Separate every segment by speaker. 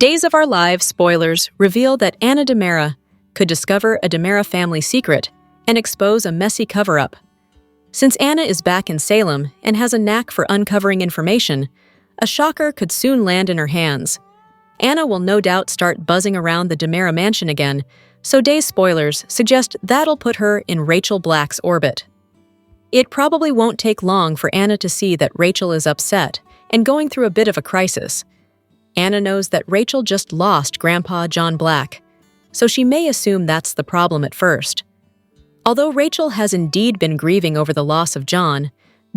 Speaker 1: Days of Our Lives spoilers reveal that Anna Dimera could discover a Dimera family secret and expose a messy cover-up. Since Anna is back in Salem and has a knack for uncovering information, a shocker could soon land in her hands. Anna will no doubt start buzzing around the Dimera mansion again, so Days spoilers suggest that'll put her in Rachel Black's orbit. It probably won't take long for Anna to see that Rachel is upset and going through a bit of a crisis. Anna knows that Rachel just lost Grandpa John Black, so she may assume that's the problem at first. Although Rachel has indeed been grieving over the loss of John,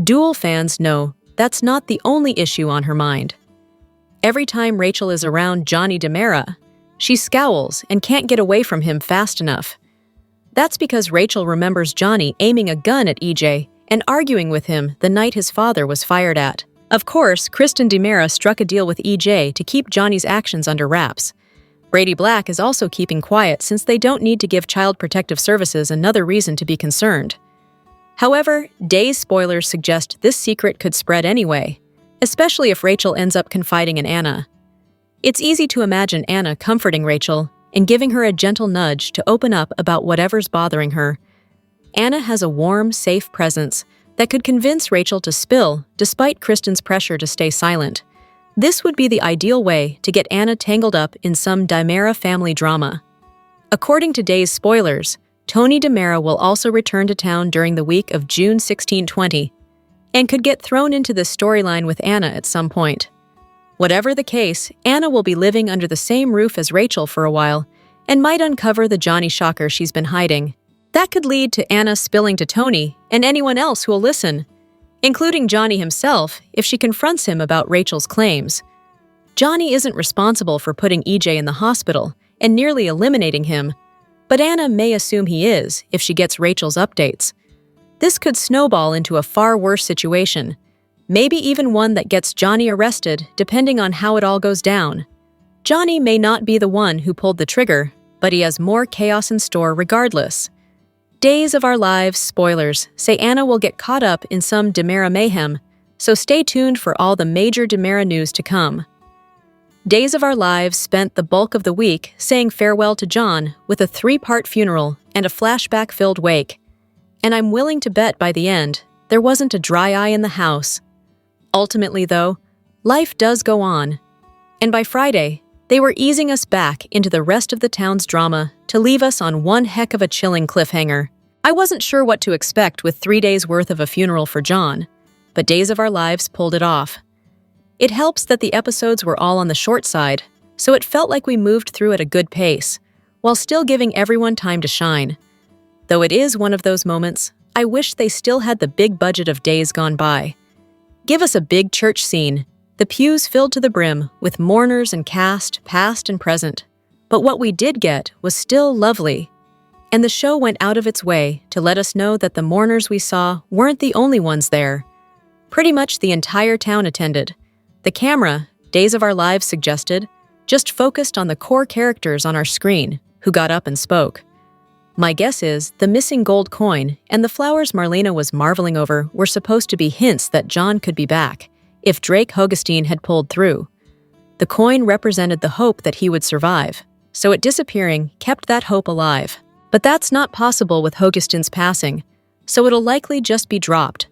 Speaker 1: Duel fans know that's not the only issue on her mind. Every time Rachel is around Johnny Dimera, she scowls and can't get away from him fast enough. That's because Rachel remembers Johnny aiming a gun at EJ and arguing with him the night his father was fired at. Of course, Kristen Dimera struck a deal with EJ to keep Johnny's actions under wraps. Brady Black is also keeping quiet since they don't need to give Child Protective Services another reason to be concerned. However, Days spoilers suggest this secret could spread anyway, especially if Rachel ends up confiding in Anna. It's easy to imagine Anna comforting Rachel and giving her a gentle nudge to open up about whatever's bothering her. Anna has a warm, safe presence that could convince Rachel to spill despite Kristen's pressure to stay silent. This would be the ideal way to get Anna tangled up in some Dimera family drama. According to Days spoilers, Tony Dimera will also return to town during the week of June 16-20 and could get thrown into this storyline with Anna at some point. Whatever the case, Anna will be living under the same roof as Rachel for a while and might uncover the Johnny shocker she's been hiding. That could lead to Anna spilling to Tony and anyone else who will listen, including Johnny himself if she confronts him about Rachel's claims. Johnny isn't responsible for putting EJ in the hospital and nearly eliminating him, but Anna may assume he is if she gets Rachel's updates. This could snowball into a far worse situation, maybe even one that gets Johnny arrested depending on how it all goes down. Johnny may not be the one who pulled the trigger, but he has more chaos in store regardless. Days of Our Lives spoilers say Anna will get caught up in some Dimera mayhem, so stay tuned for all the major Dimera news to come. Days of Our Lives spent the bulk of the week saying farewell to John with a 3-part funeral and a flashback-filled wake. And I'm willing to bet by the end, there wasn't a dry eye in the house. Ultimately, though, life does go on. And by Friday, they were easing us back into the rest of the town's drama to leave us on one heck of a chilling cliffhanger. I wasn't sure what to expect with 3 days' worth of a funeral for John, but Days of Our Lives pulled it off. It helps that the episodes were all on the short side, so it felt like we moved through at a good pace, while still giving everyone time to shine. Though it is one of those moments, I wish they still had the big budget of Days Gone By. Give us a big church scene, the pews filled to the brim with mourners and cast, past and present. But what we did get was still lovely. And the show went out of its way to let us know that the mourners we saw weren't the only ones there. Pretty much the entire town attended. The camera, Days of Our Lives suggested, just focused on the core characters on our screen, who got up and spoke. My guess is the missing gold coin and the flowers Marlena was marveling over were supposed to be hints that John could be back, if Drake Hogestyn had pulled through. The coin represented the hope that he would survive, so it disappearing kept that hope alive. But that's not possible with Hogestyn's passing, so it'll likely just be dropped.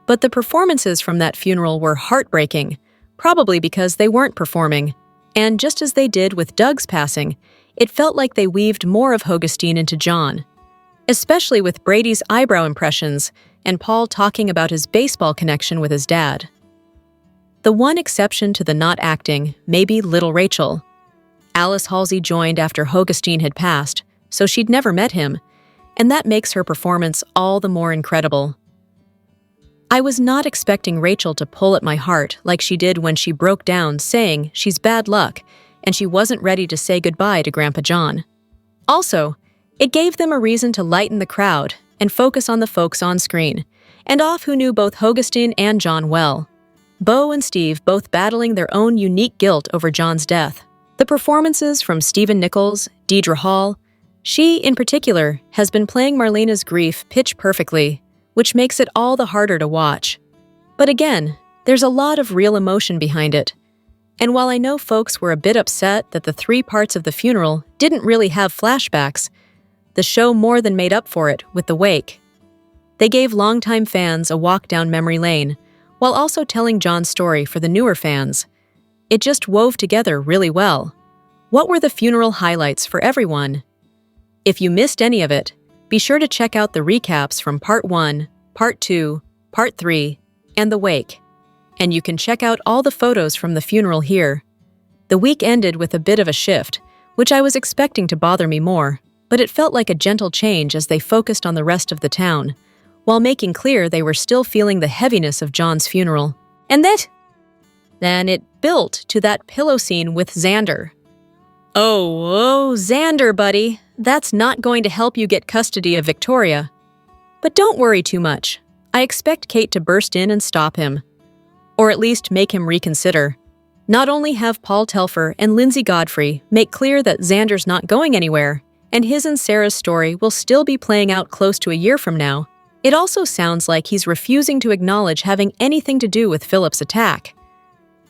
Speaker 1: But the performances from that funeral were heartbreaking, probably because they weren't performing, and just as they did with Doug's passing, it felt like they weaved more of Hogestyn into John, especially with Brady's eyebrow impressions and Paul talking about his baseball connection with his dad. The one exception to the not acting may be little Rachel. Alice Halsey joined after Hogestyn had passed, so she'd never met him, and that makes her performance all the more incredible. I was not expecting Rachel to pull at my heart like she did when she broke down saying she's bad luck and she wasn't ready to say goodbye to Grandpa John. Also, it gave them a reason to lighten the crowd and focus on the folks on screen, and off who knew both Hogestyn and John well. Bo and Steve both battling their own unique guilt over John's death. The performances from Stephen Nichols, Deidre Hall, she, in particular, has been playing Marlena's grief pitch perfectly, which makes it all the harder to watch. But again, there's a lot of real emotion behind it. And while I know folks were a bit upset that the 3 parts of the funeral didn't really have flashbacks, the show more than made up for it with the wake. They gave longtime fans a walk down memory lane, while also telling John's story for the newer fans. It just wove together really well. What were the funeral highlights for everyone? If you missed any of it, be sure to check out the recaps from Part 1, Part 2, Part 3, and the wake. And you can check out all the photos from the funeral here. The week ended with a bit of a shift, which I was expecting to bother me more, but it felt like a gentle change as they focused on the rest of the town, while making clear they were still feeling the heaviness of John's funeral. And then it built to that pillow scene with Xander. Oh, Xander, buddy, that's not going to help you get custody of Victoria. But don't worry too much. I expect Kate to burst in and stop him. Or at least make him reconsider. Not only have Paul Telfer and Lindsay Godfrey make clear that Xander's not going anywhere, and his and Sarah's story will still be playing out close to a year from now, it also sounds like he's refusing to acknowledge having anything to do with Philip's attack.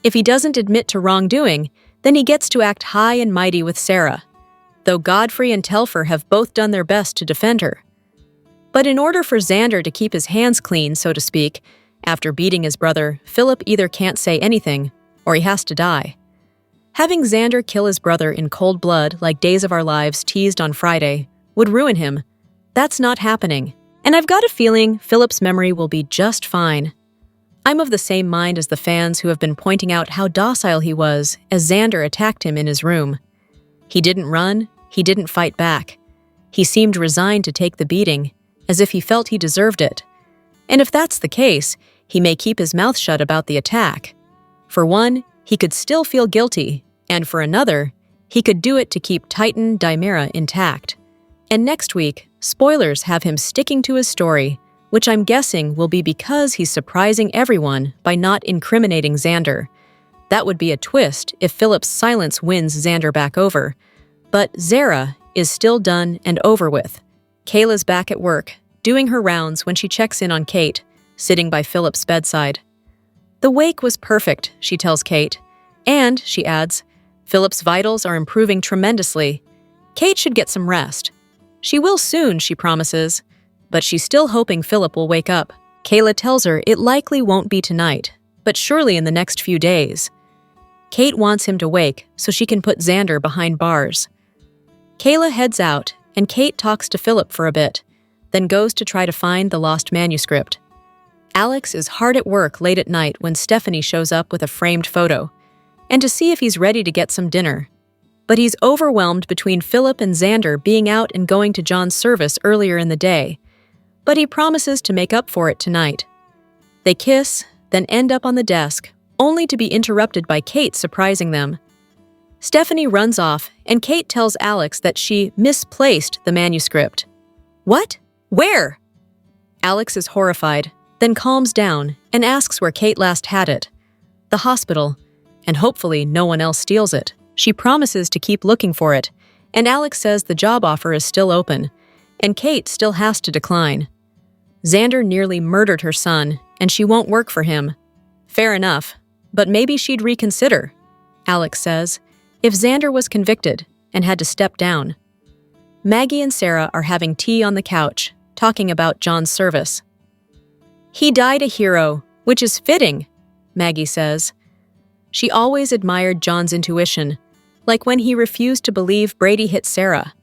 Speaker 1: If he doesn't admit to wrongdoing, then he gets to act high and mighty with Sarah, though Godfrey and Telfer have both done their best to defend her. But in order for Xander to keep his hands clean, so to speak, after beating his brother, Philip either can't say anything, or he has to die. Having Xander kill his brother in cold blood like Days of Our Lives teased on Friday would ruin him. That's not happening, and I've got a feeling Philip's memory will be just fine. I'm of the same mind as the fans who have been pointing out how docile he was as Xander attacked him in his room. He didn't run, he didn't fight back. He seemed resigned to take the beating, as if he felt he deserved it. And if that's the case, he may keep his mouth shut about the attack. For one, he could still feel guilty, and for another, he could do it to keep Titan Dimera intact. And next week, spoilers have him sticking to his story, which I'm guessing will be because he's surprising everyone by not incriminating Xander. That would be a twist if Philip's silence wins Xander back over. But Zara is still done and over with. Kayla's back at work, doing her rounds when she checks in on Kate, sitting by Philip's bedside. The wake was perfect, she tells Kate. And, she adds, Philip's vitals are improving tremendously. Kate should get some rest. She will soon, she promises, but she's still hoping Philip will wake up. Kayla tells her it likely won't be tonight, but surely in the next few days. Kate wants him to wake so she can put Xander behind bars. Kayla heads out, and Kate talks to Philip for a bit, then goes to try to find the lost manuscript. Alex is hard at work late at night when Stephanie shows up with a framed photo, and to see if he's ready to get some dinner. But he's overwhelmed between Philip and Xander being out and going to John's service earlier in the day, but he promises to make up for it tonight. They kiss, then end up on the desk, only to be interrupted by Kate surprising them. Stephanie runs off, and Kate tells Alex that she misplaced the manuscript. What? Where? Alex is horrified, then calms down and asks where Kate last had it. The hospital, and hopefully no one else steals it. She promises to keep looking for it, and Alex says the job offer is still open, and Kate still has to decline. Xander nearly murdered her son, and she won't work for him. Fair enough, but maybe she'd reconsider, Alex says, if Xander was convicted and had to step down. Maggie and Sarah are having tea on the couch, talking about John's service. He died a hero, which is fitting, Maggie says. She always admired John's intuition, like when he refused to believe Brady hit Sarah.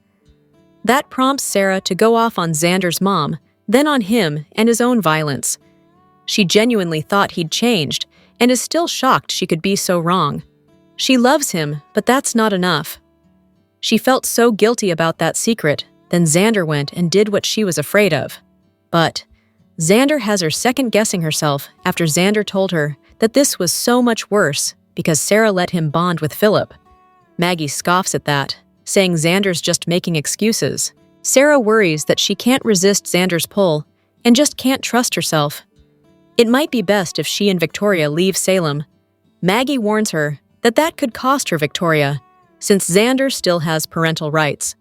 Speaker 1: That prompts Sarah to go off on Xander's mom, then on him and his own violence. She genuinely thought he'd changed and is still shocked she could be so wrong. She loves him, but that's not enough. She felt so guilty about that secret, then Xander went and did what she was afraid of. But Xander has her second-guessing herself after Xander told her that this was so much worse because Sarah let him bond with Philip. Maggie scoffs at that, saying Xander's just making excuses. Sarah worries that she can't resist Xander's pull and just can't trust herself. It might be best if she and Victoria leave Salem. Maggie warns her that that could cost her Victoria, since Xander still has parental rights.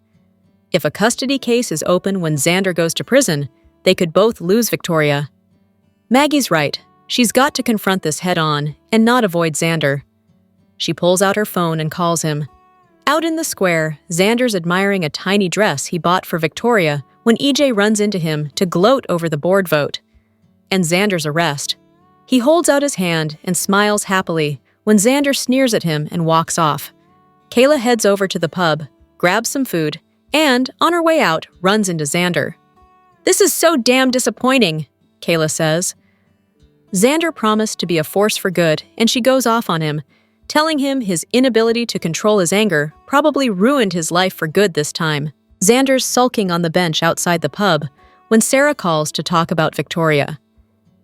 Speaker 1: If a custody case is open when Xander goes to prison, they could both lose Victoria. Maggie's right. She's got to confront this head-on and not avoid Xander. She pulls out her phone and calls him. Out in the square, Xander's admiring a tiny dress he bought for Victoria when EJ runs into him to gloat over the board vote. And Xander's arrest. He holds out his hand and smiles happily when Xander sneers at him and walks off. Kayla heads over to the pub, grabs some food, and, on her way out, runs into Xander. "This is so damn disappointing," Kayla says. Xander promised to be a force for good, and she goes off on him, telling him his inability to control his anger probably ruined his life for good this time. Xander's sulking on the bench outside the pub when Sarah calls to talk about Victoria.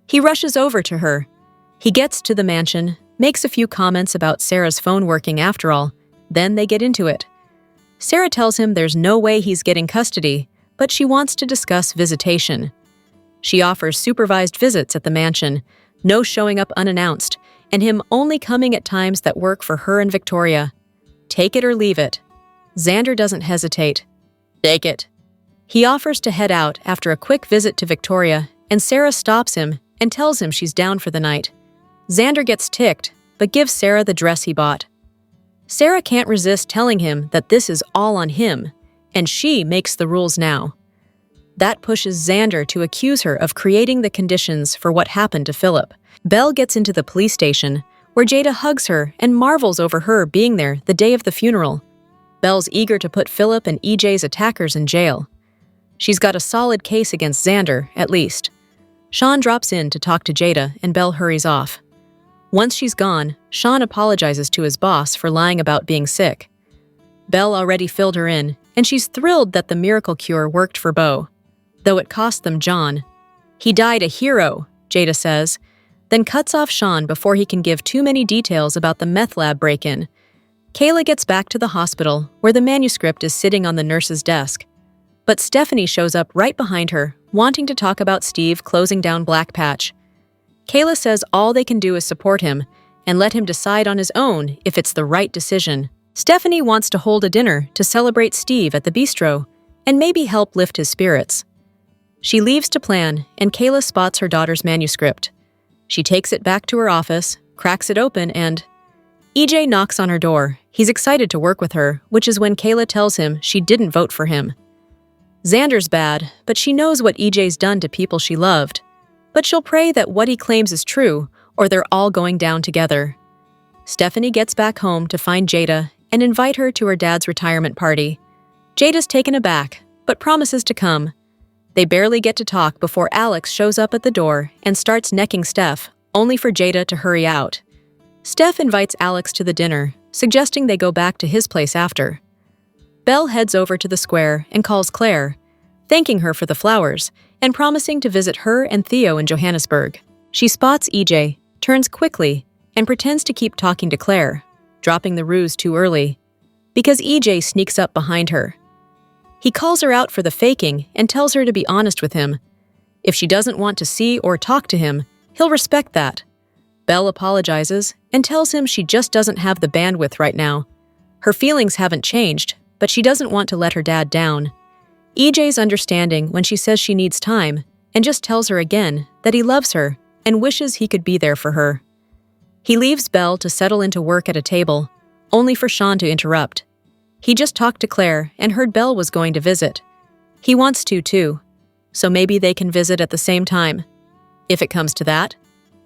Speaker 1: He rushes over to her. He gets to the mansion, makes a few comments about Sarah's phone working after all, then they get into it. Sarah tells him there's no way he's getting custody, but she wants to discuss visitation. She offers supervised visits at the mansion, no showing up unannounced, and him only coming at times that work for her and Victoria. Take it or leave it. Xander doesn't hesitate. Take it. He offers to head out after a quick visit to Victoria, and Sarah stops him and tells him she's down for the night. Xander gets ticked, but gives Sarah the dress he bought. Sarah can't resist telling him that this is all on him, and she makes the rules now. That pushes Xander to accuse her of creating the conditions for what happened to Philip. Belle gets into the police station, where Jada hugs her and marvels over her being there the day of the funeral. Belle's eager to put Philip and EJ's attackers in jail. She's got a solid case against Xander, at least. Sean drops in to talk to Jada, and Belle hurries off. Once she's gone, Sean apologizes to his boss for lying about being sick. Belle already filled her in, and she's thrilled that the miracle cure worked for Beau, though it cost them John. He died a hero, Jada says, then cuts off Sean before he can give too many details about the meth lab break-in. Kayla gets back to the hospital, where the manuscript is sitting on the nurse's desk. But Stephanie shows up right behind her, wanting to talk about Steve closing down Black Patch. Kayla says all they can do is support him and let him decide on his own if it's the right decision. Stephanie wants to hold a dinner to celebrate Steve at the bistro and maybe help lift his spirits. She leaves to plan, and Kayla spots her daughter's manuscript. She takes it back to her office, cracks it open, and EJ knocks on her door. He's excited to work with her, which is when Kayla tells him she didn't vote for him. Xander's bad, but she knows what EJ's done to people she loved. But she'll pray that what he claims is true, or they're all going down together. Stephanie gets back home to find Jada and invite her to her dad's retirement party. Jada's taken aback, but promises to come. They barely get to talk before Alex shows up at the door and starts necking Steph, only for Jada to hurry out. Steph invites Alex to the dinner, suggesting they go back to his place after. Belle heads over to the square and calls Claire, thanking her for the flowers and promising to visit her and Theo in Johannesburg. She spots EJ, turns quickly, and pretends to keep talking to Claire, dropping the ruse too early, because EJ sneaks up behind her. He calls her out for the faking and tells her to be honest with him. If she doesn't want to see or talk to him, he'll respect that. Belle apologizes and tells him she just doesn't have the bandwidth right now. Her feelings haven't changed, but she doesn't want to let her dad down. EJ's understanding when she says she needs time and just tells her again that he loves her and wishes he could be there for her. He leaves Belle to settle into work at a table, only for Sean to interrupt. He just talked to Claire and heard Belle was going to visit. He wants to, too, so maybe they can visit at the same time. If it comes to that.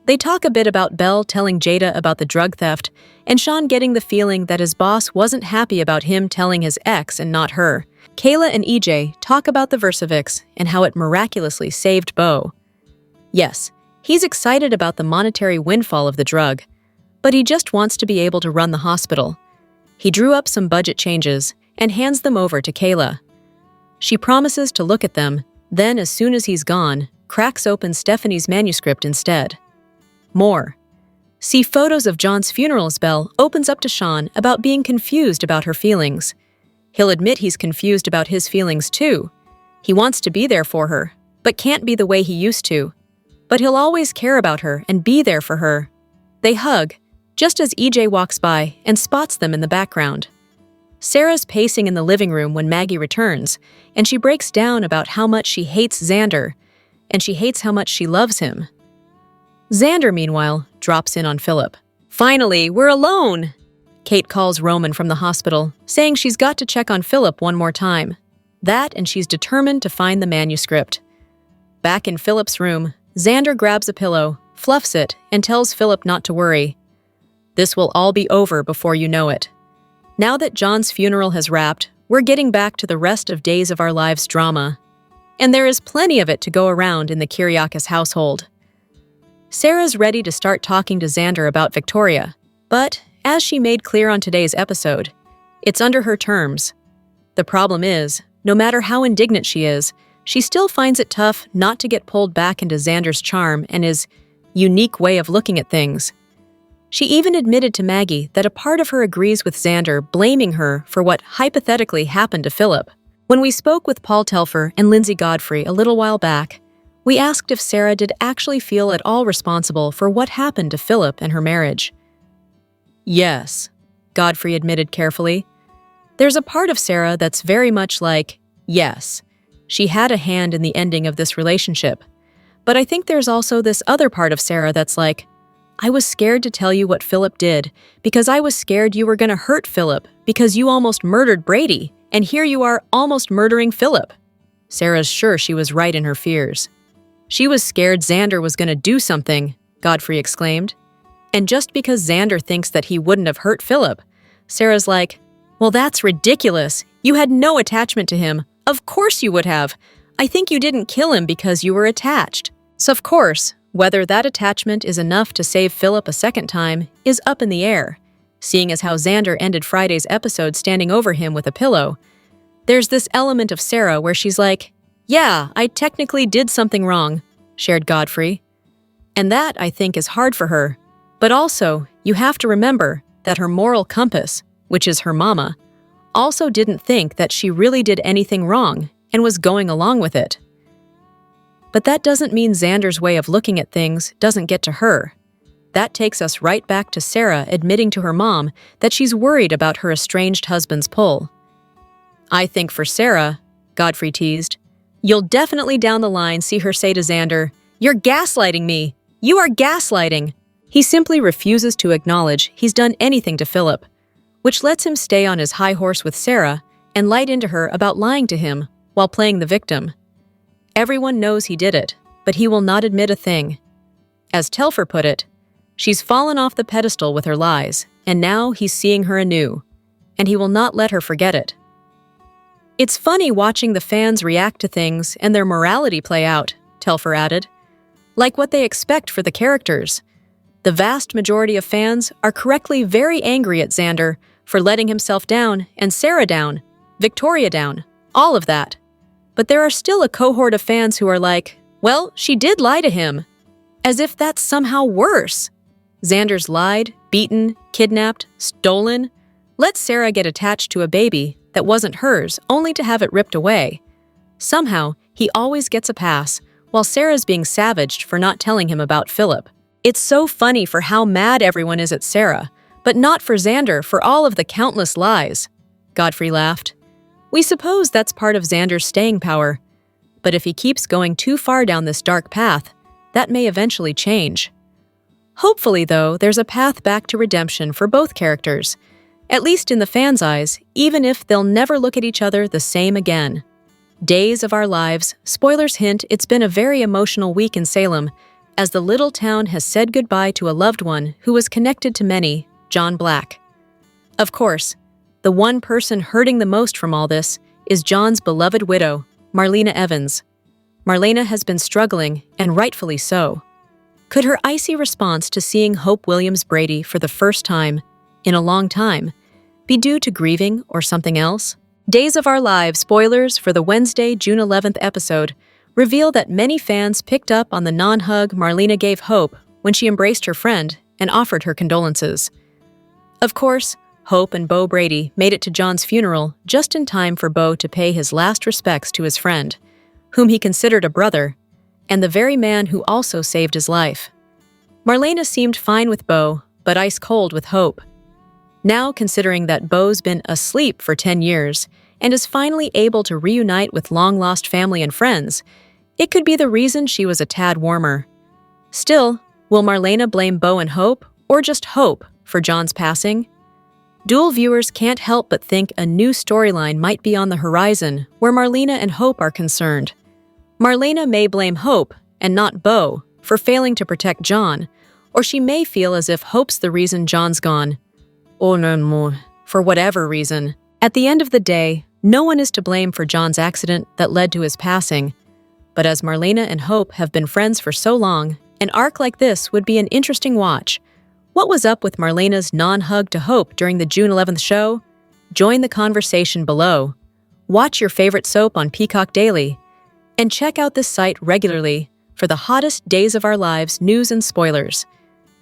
Speaker 1: They talk a bit about Belle telling Jada about the drug theft and Sean getting the feeling that his boss wasn't happy about him telling his ex and not her. Kayla and EJ talk about the Versavix and how it miraculously saved Beau. Yes, he's excited about the monetary windfall of the drug, but he just wants to be able to run the hospital. He drew up some budget changes and hands them over to Kayla. She promises to look at them, then as soon as he's gone, cracks open Stephanie's manuscript instead. More. See photos of John's funeral as Belle opens up to Sean about being confused about her feelings. He'll admit he's confused about his feelings too. He wants to be there for her, but can't be the way he used to. But he'll always care about her and be there for her. They hug, just as EJ walks by and spots them in the background. Sarah's pacing in the living room when Maggie returns, and she breaks down about how much she hates Xander, and she hates how much she loves him. Xander, meanwhile, drops in on Philip. "Finally, we're alone!" Kate calls Roman from the hospital, saying she's got to check on Philip one more time. That, and she's determined to find the manuscript. Back in Philip's room, Xander grabs a pillow, fluffs it, and tells Philip not to worry. This will all be over before you know it. Now that John's funeral has wrapped, we're getting back to the rest of Days of Our Lives drama. And there is plenty of it to go around in the Kuryakis household. Sarah's ready to start talking to Xander about Victoria, but, as she made clear on today's episode, it's under her terms. The problem is, no matter how indignant she is, she still finds it tough not to get pulled back into Xander's charm and his unique way of looking at things. She even admitted to Maggie that a part of her agrees with Xander blaming her for what hypothetically happened to Philip. When we spoke with Paul Telfer and Lindsay Godfrey a little while back, we asked if Sarah did actually feel at all responsible for what happened to Philip and her marriage. Yes, Godfrey admitted carefully. There's a part of Sarah that's very much like, yes, she had a hand in the ending of this relationship. But I think there's also this other part of Sarah that's like, I was scared to tell you what Philip did because I was scared you were going to hurt Philip because you almost murdered Brady, and here you are almost murdering Philip. Sarah's sure she was right in her fears. She was scared Xander was going to do something, Godfrey exclaimed. And just because Xander thinks that he wouldn't have hurt Philip, Sarah's like, well, that's ridiculous. You had no attachment to him. Of course you would have. I think you didn't kill him because you were attached. So of course, whether that attachment is enough to save Philip a second time is up in the air, seeing as how Xander ended Friday's episode standing over him with a pillow. There's this element of Sarah where she's like, yeah, I technically did something wrong, shared Godfrey. And that, I think, is hard for her. But also, you have to remember that her moral compass, which is her mama, also didn't think that she really did anything wrong and was going along with it. But that doesn't mean Xander's way of looking at things doesn't get to her. That takes us right back to Sarah admitting to her mom that she's worried about her estranged husband's pull. I think for Sarah, Godfrey teased, you'll definitely down the line see her say to Xander, "You're gaslighting me! You are gaslighting!" He simply refuses to acknowledge he's done anything to Philip, which lets him stay on his high horse with Sarah and light into her about lying to him while playing the victim. Everyone knows he did it, but he will not admit a thing. As Telfer put it, she's fallen off the pedestal with her lies, and now he's seeing her anew, and he will not let her forget it. It's funny watching the fans react to things and their morality play out, Telfer added. Like what they expect for the characters. The vast majority of fans are correctly very angry at Xander for letting himself down and Sarah down, Victoria down, all of that. But there are still a cohort of fans who are like, well, she did lie to him. As if that's somehow worse. Xander's lied, beaten, kidnapped, stolen. Let Sarah get attached to a baby that wasn't hers only to have it ripped away. Somehow, he always gets a pass, while Sarah's being savaged for not telling him about Philip. It's so funny for how mad everyone is at Sarah, but not for Xander for all of the countless lies. Godfrey laughed. We suppose that's part of Xander's staying power. But if he keeps going too far down this dark path, that may eventually change. Hopefully, though, there's a path back to redemption for both characters, at least in the fans' eyes, even if they'll never look at each other the same again. Days of Our Lives, spoilers hint it's been a very emotional week in Salem, as the little town has said goodbye to a loved one who was connected to many, John Black. Of course, the one person hurting the most from all this is John's beloved widow, Marlena Evans. Marlena has been struggling, and rightfully so. Could her icy response to seeing Hope Williams Brady for the first time, in a long time, be due to grieving or something else? Days of Our Lives spoilers for the Wednesday, June 11th episode reveal that many fans picked up on the non-hug Marlena gave Hope when she embraced her friend and offered her condolences. Of course, Hope and Beau Brady made it to John's funeral just in time for Beau to pay his last respects to his friend, whom he considered a brother, and the very man who also saved his life. Marlena seemed fine with Beau, but ice cold with Hope. Now, considering that Beau's been asleep for 10 years and is finally able to reunite with long-lost family and friends, it could be the reason she was a tad warmer. Still, will Marlena blame Beau and Hope, or just Hope, for John's passing? Dual viewers can't help but think a new storyline might be on the horizon where Marlena and Hope are concerned. Marlena may blame Hope, and not Bo, for failing to protect John, or she may feel as if Hope's the reason John's gone. Oh no, for whatever reason. At the end of the day, no one is to blame for John's accident that led to his passing. But as Marlena and Hope have been friends for so long, an arc like this would be an interesting watch. What was up with Marlena's non-hug to Hope during the June 11th show? Join the conversation below. Watch your favorite soap on Peacock Daily. And check out this site regularly for the hottest Days of Our Lives news and spoilers.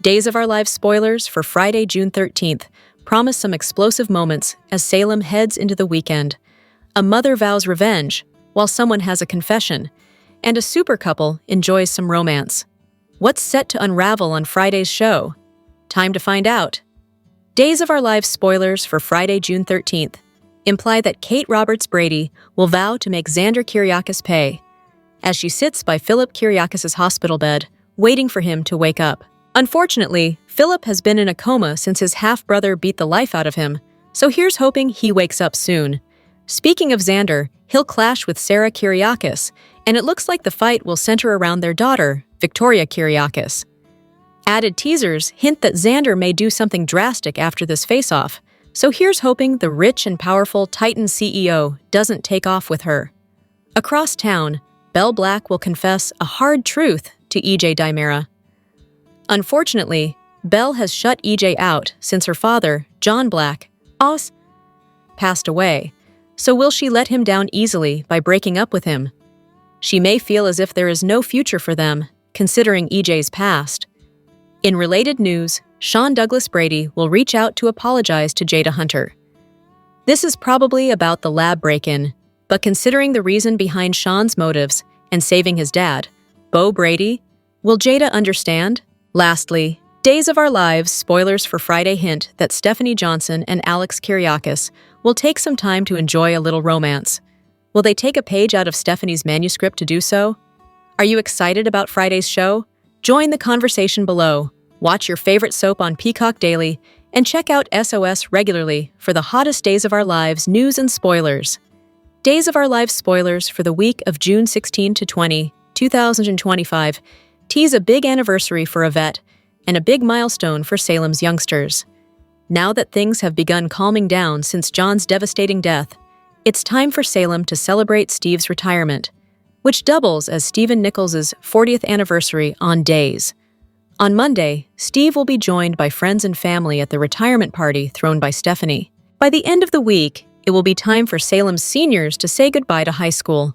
Speaker 1: Days of Our Lives spoilers for Friday, June 13th promise some explosive moments as Salem heads into the weekend. A mother vows revenge, while someone has a confession, and a super couple enjoys some romance. What's set to unravel on Friday's show? Time to find out. Days of Our Lives spoilers for Friday, June 13th imply that Kate Roberts Brady will vow to make Xander Kuryakis pay, as she sits by Philip Kuryakis' hospital bed, waiting for him to wake up. Unfortunately, Philip has been in a coma since his half-brother beat the life out of him, so here's hoping he wakes up soon. Speaking of Xander, he'll clash with Sarah Kuryakis, and it looks like the fight will center around their daughter, Victoria Kuryakis. Added teasers hint that Xander may do something drastic after this face-off, so here's hoping the rich and powerful Titan CEO doesn't take off with her. Across town, Belle Black will confess a hard truth to EJ Dimera. Unfortunately, Belle has shut EJ out since her father, John Black, passed away, so will she let him down easily by breaking up with him? She may feel as if there is no future for them, considering EJ's past. In related news, Sean Douglas Brady will reach out to apologize to Jada Hunter. This is probably about the lab break-in, but considering the reason behind Sean's motives and saving his dad, Bo Brady, will Jada understand? Lastly, Days of Our Lives spoilers for Friday hint that Stephanie Johnson and Alex Kuryakis will take some time to enjoy a little romance. Will they take a page out of Stephanie's manuscript to do so? Are you excited about Friday's show? Join the conversation below. Watch your favorite soap on Peacock Daily, and check out SOS regularly for the hottest Days of Our Lives news and spoilers. Days of Our Lives spoilers for the week of June 16 to 20, 2025 tease a big anniversary for Yvette and a big milestone for Salem's youngsters. Now that things have begun calming down since John's devastating death, it's time for Salem to celebrate Steve's retirement, which doubles as Stephen Nichols' 40th anniversary on Days. On Monday, Steve will be joined by friends and family at the retirement party thrown by Stephanie. By the end of the week, it will be time for Salem's seniors to say goodbye to high school.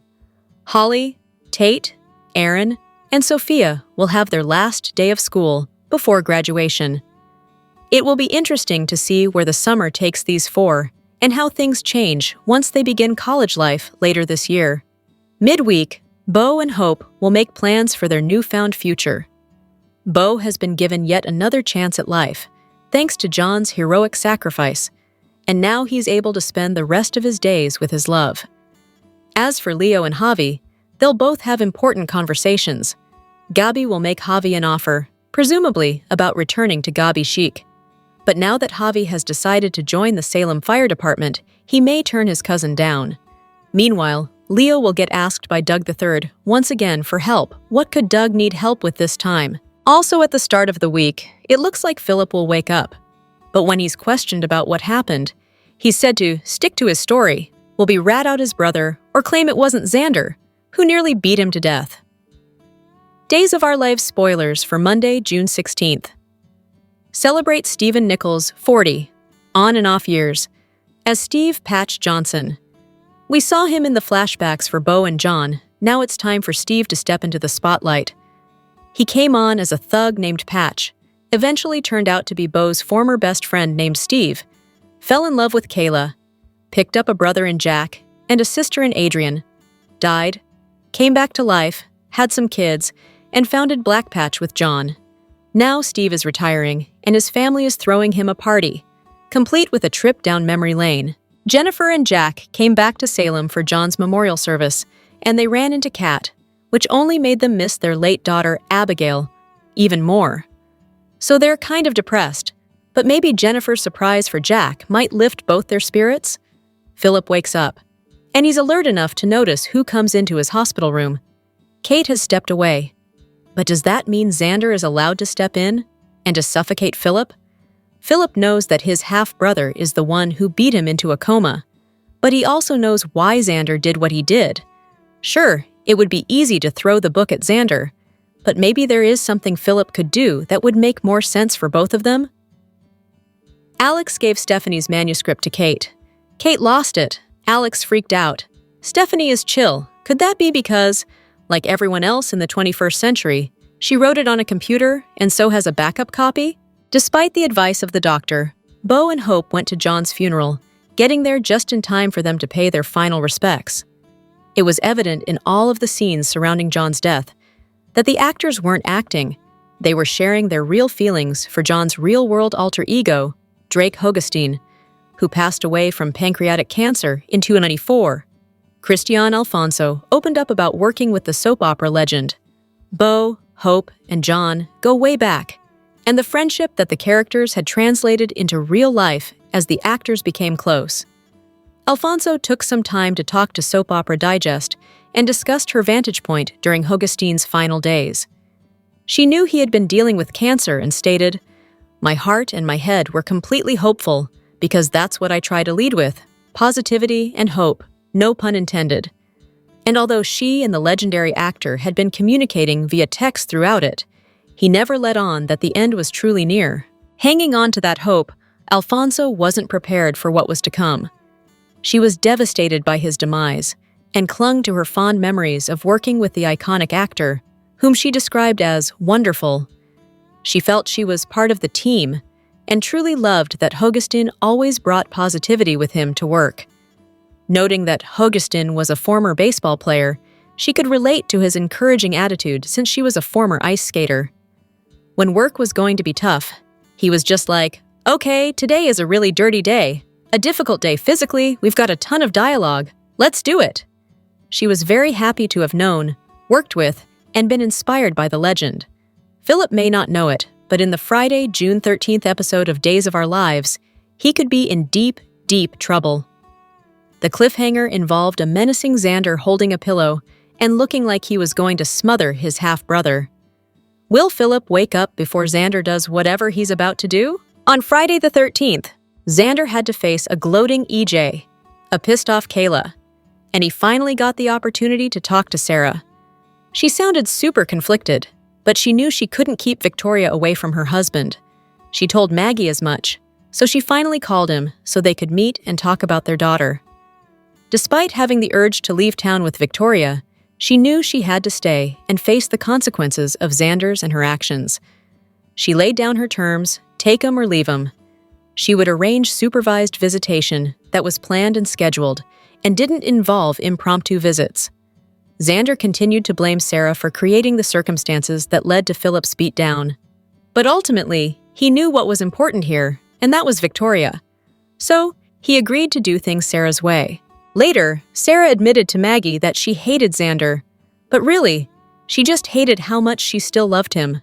Speaker 1: Holly, Tate, Aaron, and Sophia will have their last day of school before graduation. It will be interesting to see where the summer takes these four and how things change once they begin college life later this year. Midweek, Bo and Hope will make plans for their newfound future. Bo has been given yet another chance at life, thanks to John's heroic sacrifice, and now he's able to spend the rest of his days with his love. As for Leo and Javi, they'll both have important conversations. Gabi will make Javi an offer, presumably about returning to Gabi Chic. But now that Javi has decided to join the Salem Fire Department, he may turn his cousin down. Meanwhile, Leo will get asked by Doug III once again for help. What could Doug need help with this time? Also at the start of the week, it looks like Philip will wake up. But when he's questioned about what happened, he's said to stick to his story, will be rat out his brother, or claim it wasn't Xander, who nearly beat him to death. Days of Our Lives spoilers for Monday, June 16th. Celebrate Stephen Nichols' 40, on and off years, as Steve Patch Johnson. We saw him in the flashbacks for Bo and John. Now it's time for Steve to step into the spotlight. He came on as a thug named Patch, eventually turned out to be Bo's former best friend named Steve, fell in love with Kayla, picked up a brother in Jack and a sister in Adrian, died, came back to life, had some kids, and founded Black Patch with John. Now Steve is retiring, and his family is throwing him a party, complete with a trip down memory lane. Jennifer and Jack came back to Salem for John's memorial service, and they ran into Kat, which only made them miss their late daughter, Abigail, even more. So they're kind of depressed, But maybe Jennifer's surprise for Jack might lift both their spirits? Philip wakes up, and he's alert enough to notice who comes into his hospital room. Kate has stepped away. But does that mean Xander is allowed to step in and to suffocate Philip? Philip knows that his half-brother is the one who beat him into a coma, but he also knows why Xander did what he did. Sure, it would be easy to throw the book at Xander, but maybe there is something Philip could do that would make more sense for both of them? Alex gave Stephanie's manuscript to Kate. Kate lost it. Alex freaked out. Stephanie is chill. Could that be because, like everyone else in the 21st century, she wrote it on a computer and so has a backup copy? Despite the advice of the doctor, Bo and Hope went to John's funeral, getting there just in time for them to pay their final respects. It was evident in all of the scenes surrounding John's death that the actors weren't acting. They were sharing their real feelings for John's real-world alter ego, Drake Hogestyn, who passed away from pancreatic cancer in 1994. Christian Alfonso opened up about working with the soap opera legend. Bo, Hope, and John go way back, and the friendship that the characters had translated into real life as the actors became close. Alfonso took some time to talk to Soap Opera Digest and discussed her vantage point during Hogestyn's final days. She knew he had been dealing with cancer and stated, "My heart and my head were completely hopeful because that's what I try to lead with, positivity and hope, no pun intended." And although she and the legendary actor had been communicating via text throughout it, he never let on that the end was truly near. Hanging on to that hope, Alfonso wasn't prepared for what was to come. She was devastated by his demise and clung to her fond memories of working with the iconic actor, whom she described as wonderful. She felt she was part of the team and truly loved that Hogestyn always brought positivity with him to work. Noting that Hogestyn was a former baseball player, she could relate to his encouraging attitude since she was a former ice skater. When work was going to be tough, he was just like, "Okay, today is a really dirty day. A difficult day physically, we've got a ton of dialogue. Let's do it." She was very happy to have known, worked with, and been inspired by the legend. Philip may not know it, but in the Friday, June 13th episode of Days of Our Lives, he could be in deep, deep trouble. The cliffhanger involved a menacing Xander holding a pillow and looking like he was going to smother his half-brother. Will Philip wake up before Xander does whatever he's about to do? On Friday the 13th, Xander had to face a gloating EJ, a pissed-off Kayla, and he finally got the opportunity to talk to Sarah. She sounded super conflicted, but she knew she couldn't keep Victoria away from her husband. She told Maggie as much, so she finally called him so they could meet and talk about their daughter. Despite having the urge to leave town with Victoria, she knew she had to stay and face the consequences of Xander's and her actions. She laid down her terms, take 'em or leave 'em. She would arrange supervised visitation that was planned and scheduled and didn't involve impromptu visits. Xander continued to blame Sarah for creating the circumstances that led to Philip's beatdown. But ultimately, he knew what was important here, and that was Victoria. So, he agreed to do things Sarah's way. Later, Sarah admitted to Maggie that she hated Xander, but really, she just hated how much she still loved him.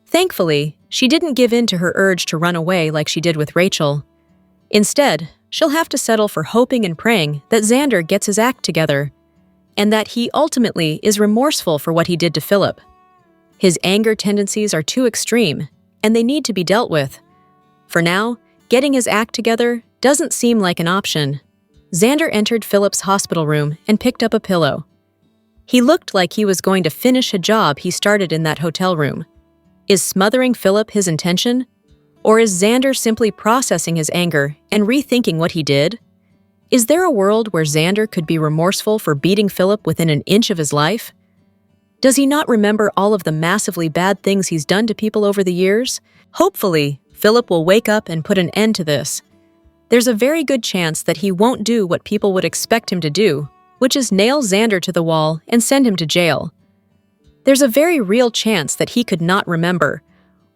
Speaker 1: Thankfully, she didn't give in to her urge to run away like she did with Rachel. Instead, she'll have to settle for hoping and praying that Xander gets his act together, and that he ultimately is remorseful for what he did to Philip. His anger tendencies are too extreme, and they need to be dealt with. For now, getting his act together doesn't seem like an option. Xander entered Philip's hospital room and picked up a pillow. He looked like he was going to finish a job he started in that hotel room. Is smothering Philip his intention? Or is Xander simply processing his anger and rethinking what he did? Is there a world where Xander could be remorseful for beating Philip within an inch of his life? Does he not remember all of the massively bad things he's done to people over the years? Hopefully, Philip will wake up and put an end to this. There's a very good chance that he won't do what people would expect him to do, which is nail Xander to the wall and send him to jail. There's a very real chance that he could not remember,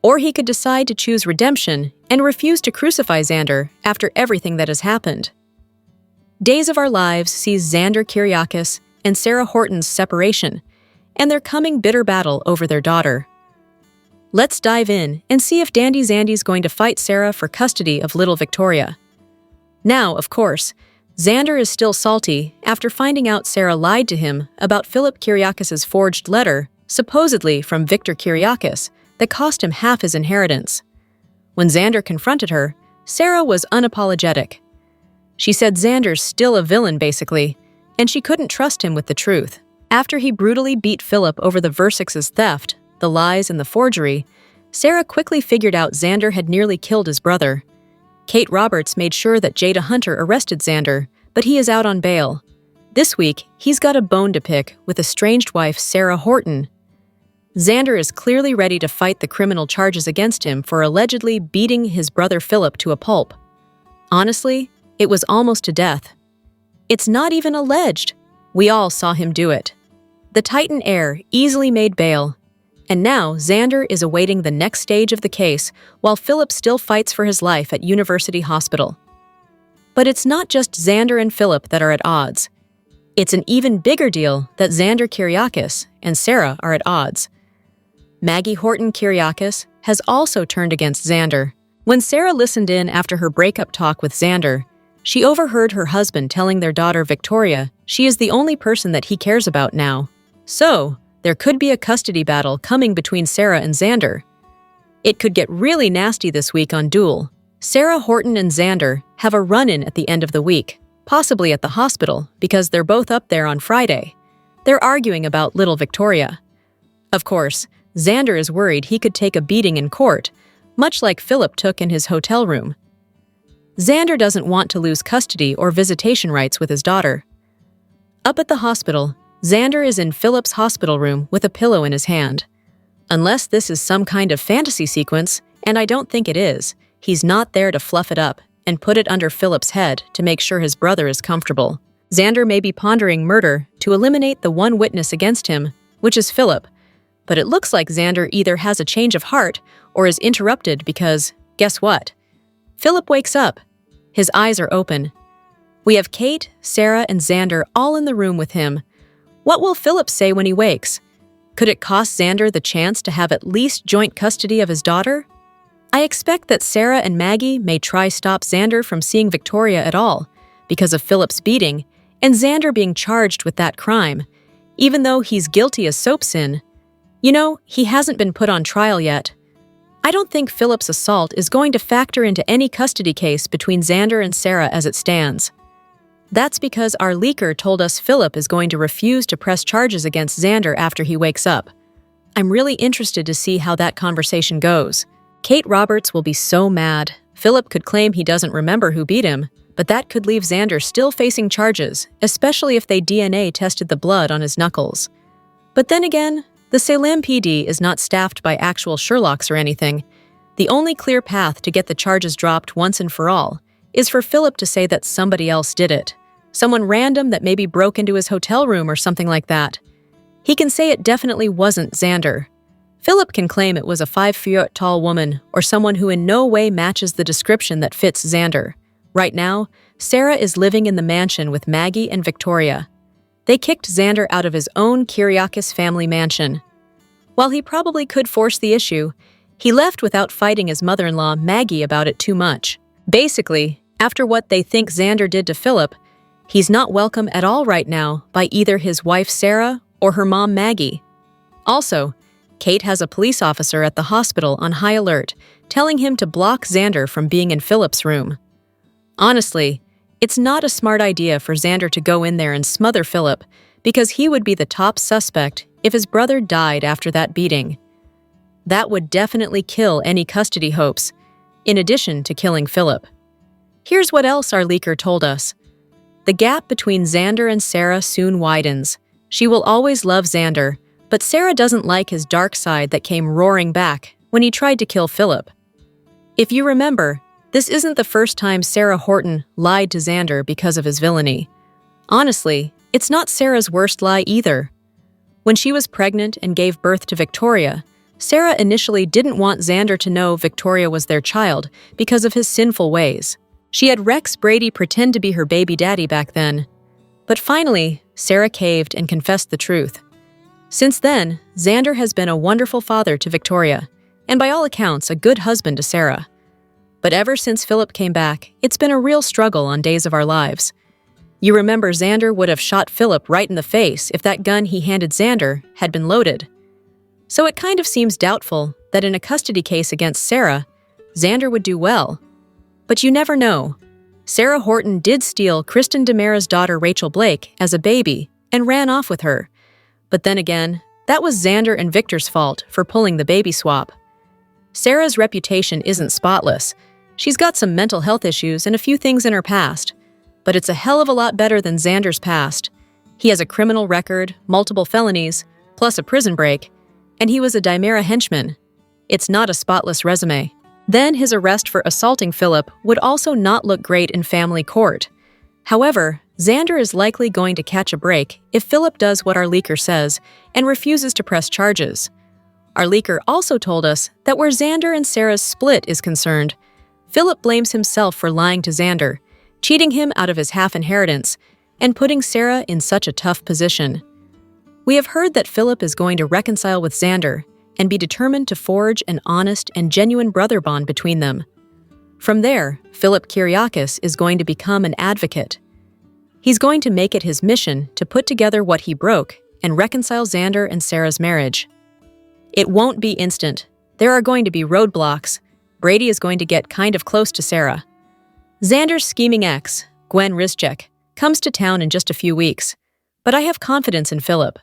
Speaker 1: or he could decide to choose redemption and refuse to crucify Xander after everything that has happened. Days of Our Lives sees Xander Kuryakis and Sarah Horton's separation and their coming bitter battle over their daughter. Let's dive in and see if Dandy Zandy's going to fight Sarah for custody of little Victoria. Now, of course, Xander is still salty after finding out Sarah lied to him about Philip Kuryakis' forged letter, supposedly from Victor Kuryakis, that cost him half his inheritance. When Xander confronted her, Sarah was unapologetic. She said Xander's still a villain, basically, and she couldn't trust him with the truth. After he brutally beat Philip over the Versix's theft, the lies and the forgery, Sarah quickly figured out Xander had nearly killed his brother. Kate Roberts made sure that Jada Hunter arrested Xander, but he is out on bail. This week, he's got a bone to pick with estranged wife Sarah Horton. Xander is clearly ready to fight the criminal charges against him for allegedly beating his brother Philip to a pulp. Honestly, it was almost to death. It's not even alleged. We all saw him do it. The Titan heir easily made bail. And now Xander is awaiting the next stage of the case while Philip still fights for his life at University Hospital. But it's not just Xander and Philip that are at odds. It's an even bigger deal that Xander Kuryakis and Sarah are at odds. Maggie Horton Kuryakis has also turned against Xander. When Sarah listened in after her breakup talk with Xander, she overheard her husband telling their daughter Victoria she is the only person that he cares about now. So, there could be a custody battle coming between Sarah and Xander. It could get really nasty this week on Duel. Sarah Horton and Xander have a run-in at the end of the week, possibly at the hospital because they're both up there on Friday. They're arguing about little Victoria. Of course, Xander is worried he could take a beating in court, much like Philip took in his hotel room. Xander doesn't want to lose custody or visitation rights with his daughter. Up at the hospital, Xander is in Philip's hospital room with a pillow in his hand. Unless this is some kind of fantasy sequence, and I don't think it is, he's not there to fluff it up and put it under Philip's head to make sure his brother is comfortable. Xander may be pondering murder to eliminate the one witness against him, which is Philip, but it looks like Xander either has a change of heart or is interrupted because, guess what? Philip wakes up. His eyes are open. We have Kate, Sarah, and Xander all in the room with him. What will Philip say when he wakes? Could it cost Xander the chance to have at least joint custody of his daughter? I expect that Sarah and Maggie may try stop Xander from seeing Victoria at all because of Philip's beating and Xander being charged with that crime, even though he's guilty as soap sin. You know, he hasn't been put on trial yet. I don't think Philip's assault is going to factor into any custody case between Xander and Sarah as it stands. That's because our leaker told us Philip is going to refuse to press charges against Xander after he wakes up. I'm really interested to see how that conversation goes. Kate Roberts will be so mad. Philip could claim he doesn't remember who beat him, but that could leave Xander still facing charges, especially if they DNA tested the blood on his knuckles. But then again, the Salem PD is not staffed by actual Sherlocks or anything. The only clear path to get the charges dropped once and for all is for Philip to say that somebody else did it. Someone random that maybe broke into his hotel room or something like that. He can say it definitely wasn't Xander. Philip can claim it was a 5-foot-tall woman or someone who in no way matches the description that fits Xander. Right now, Sarah is living in the mansion with Maggie and Victoria. They kicked Xander out of his own Kuryakis family mansion. While he probably could force the issue, he left without fighting his mother-in-law Maggie about it too much. Basically, after what they think Xander did to Philip, he's not welcome at all right now by either his wife Sarah or her mom Maggie. Also, Kate has a police officer at the hospital on high alert, telling him to block Xander from being in Philip's room. Honestly, it's not a smart idea for Xander to go in there and smother Philip, because he would be the top suspect if his brother died after that beating. That would definitely kill any custody hopes, in addition to killing Philip. Here's what else our leaker told us. The gap between Xander and Sarah soon widens. She will always love Xander, but Sarah doesn't like his dark side that came roaring back when he tried to kill Philip. If you remember, this isn't the first time Sarah Horton lied to Xander because of his villainy. Honestly, it's not Sarah's worst lie either. When she was pregnant and gave birth to Victoria, Sarah initially didn't want Xander to know Victoria was their child because of his sinful ways. She had Rex Brady pretend to be her baby daddy back then. But finally, Sarah caved and confessed the truth. Since then, Xander has been a wonderful father to Victoria. and by all accounts, a good husband to Sarah. But ever since Philip came back, it's been a real struggle on Days of Our Lives. You remember Xander would have shot Philip right in the face if that gun he handed Xander had been loaded. So it kind of seems doubtful that in a custody case against Sarah, Xander would do well. But you never know. Sarah Horton did steal Kristen Dimera's daughter Rachel Blake as a baby and ran off with her. But then again, that was Xander and Victor's fault for pulling the baby swap. Sarah's reputation isn't spotless. She's got some mental health issues and a few things in her past. But it's a hell of a lot better than Xander's past. He has a criminal record, multiple felonies, plus a prison break, and he was a Dimera henchman. It's not a spotless resume. Then his arrest for assaulting Philip would also not look great in family court. However, Xander is likely going to catch a break if Philip does what our leaker says and refuses to press charges. Our leaker also told us that where Xander and Sarah's split is concerned, Philip blames himself for lying to Xander, cheating him out of his half-inheritance, and putting Sarah in such a tough position. We have heard that Philip is going to reconcile with Xander and be determined to forge an honest and genuine brother bond between them. From there, Philip Kuryakis is going to become an advocate. He's going to make it his mission to put together what he broke and reconcile Xander and Sarah's marriage. It won't be instant. There are going to be roadblocks. Brady is going to get kind of close to Sarah. Xander's scheming ex, Gwen Rizchek, comes to town in just a few weeks, but I have confidence in Philip.